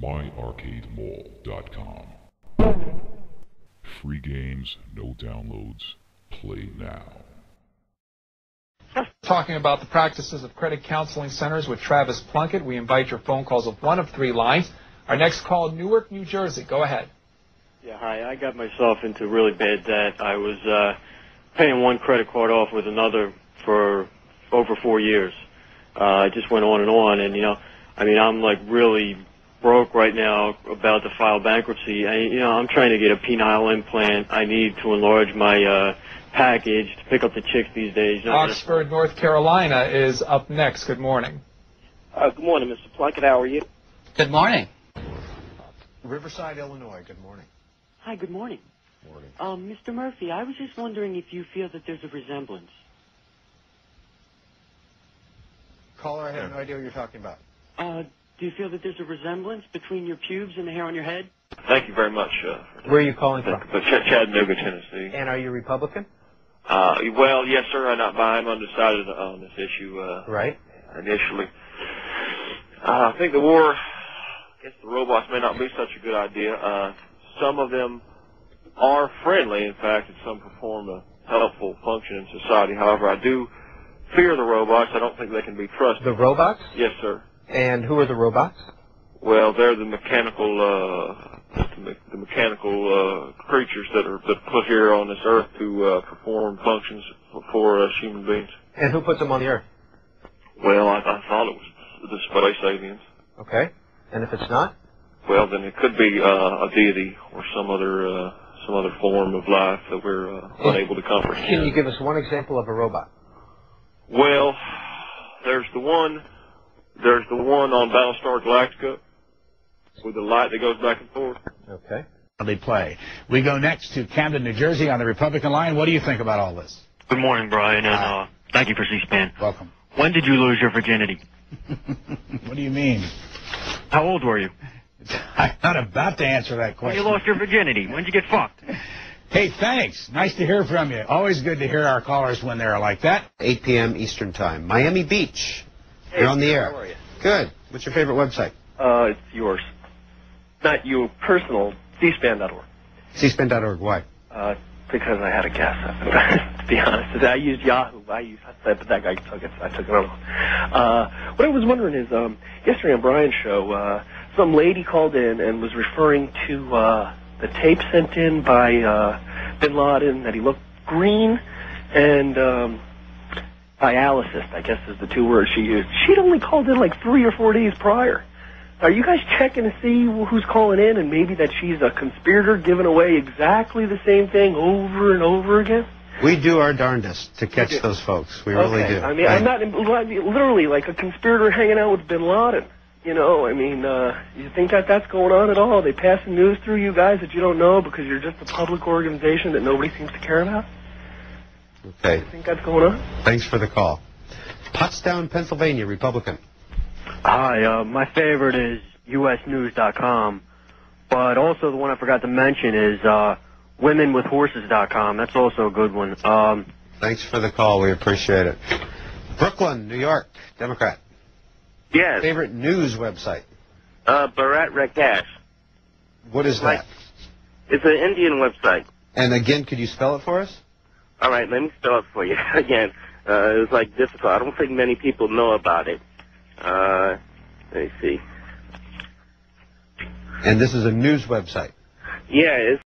myarcademall.com. Free games, no downloads. Play now. Talking about the practices of credit counseling centers with Travis Plunkett. We invite your phone calls of one of three lines. Our next call, Newark, New Jersey. Go ahead. Yeah, hi. I got myself into really bad debt. I was paying one credit card off with another for over 4 years. I just went on, and I'm like really broke right now, about to file bankruptcy. I'm trying to get a penile implant. I need to enlarge my package to pick up the chicks these days. Oxford, North Carolina is up next. Good morning. Good morning, Mr. Plunkett. How are you? Good morning. Riverside, Illinois. Good morning. Hi, good morning. Morning. Mr. Murphy, I was just wondering if you feel that there's a resemblance. Caller, I have no idea what you're talking about. Do you feel that there's a resemblance between your pubes and the hair on your head? Thank you very much. Where are you calling from? Chattanooga, Tennessee. And are you Republican? Well, yes, sir. I'm undecided on this issue. Right. Initially, I think the war against the robots may not be such a good idea. Some of them are friendly, in fact, and some perform a helpful function in society. However, I do fear the robots. I don't think they can be trusted. The robots? Yes, sir. And who are the robots? Well, they're the mechanical creatures that are put here on this earth to perform functions for us human beings. And who put them on the earth? Well, I thought it was the space aliens. Okay. And if it's not? Well, then it could be a deity or some other form of life that we're unable to comprehend. Can you give us one example of a robot? Well, there's the one on Battlestar Galactica with the light that goes back and forth. Okay. They play. We go next to Camden, New Jersey on the Republican line. What do you think about all this? Good morning, Brian, and thank you for Cspan. Welcome. When did you lose your virginity? What do you mean? How old were you? I'm not about to answer that When question. you lost your virginity? When did you get fucked? Hey, thanks. Nice to hear from you. Always good to hear our callers when they're like that. 8 p.m. Eastern Time. Miami Beach. Hey, you're on the air. How are you? Good. What's your favorite website? It's yours. Not you personal, cspan.org. cspan.org. Why? Because I had a guess, to be honest. I used Yahoo. But that guy took it, so I took it over. What I was wondering is, yesterday on Brian's show, some lady called in and was referring to the tape sent in by Bin Laden that he looked green, and dialysis, I guess is the two words she used. She'd only called in like 3 or 4 days prior. Are you guys checking to see who's calling in and maybe that she's a conspirator giving away exactly the same thing over and over again? We do our darndest to catch those folks. We really do. I mean, I'm not literally like a conspirator hanging out with Bin Laden. You think that that's going on at all? Are they passing news through you guys that you don't know because you're just a public organization that nobody seems to care about? Okay. You think that's going on? Thanks for the call. Pottstown, Pennsylvania, Republican. Hi, my favorite is usnews.com, but also the one I forgot to mention is womenwithhorses.com. That's also a good one. Thanks for the call. We appreciate it. Brooklyn, New York, Democrat. Yes. Favorite news website? Bharat Rakash. What is that? It's an Indian website. And again, could you spell it for us? All right, let me spell it for you again. It's like difficult. I don't think many people know about it. Let me see. And this is a news website. Yeah, it's